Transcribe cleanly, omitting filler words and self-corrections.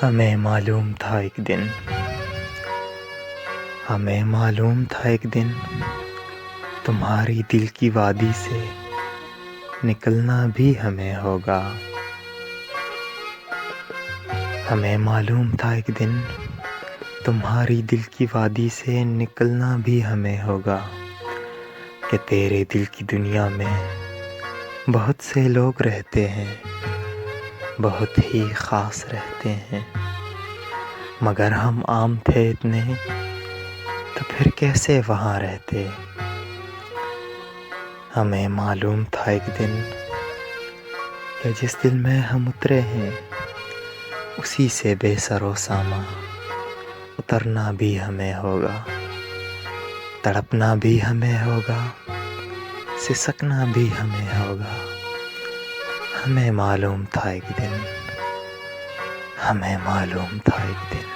हमें मालूम था एक दिन, हमें मालूम था एक दिन तुम्हारी दिल की वादी से निकलना भी हमें होगा। हमें मालूम था एक दिन तुम्हारी दिल की वादी से निकलना भी हमें होगा कि तेरे दिल की दुनिया में बहुत से लोग रहते हैं, बहुत ही ख़ास रहते हैं। मगर हम आम थे इतने, तो फिर कैसे वहाँ रहते। हमें मालूम था एक दिन कि जिस दिल में हम उतरे हैं उसी से बेसरो सामा उतरना भी हमें होगा। तड़पना भी हमें होगा, सिसकना भी हमें होगा। हमें मालूम था एक दिन, हमें मालूम था एक दिन।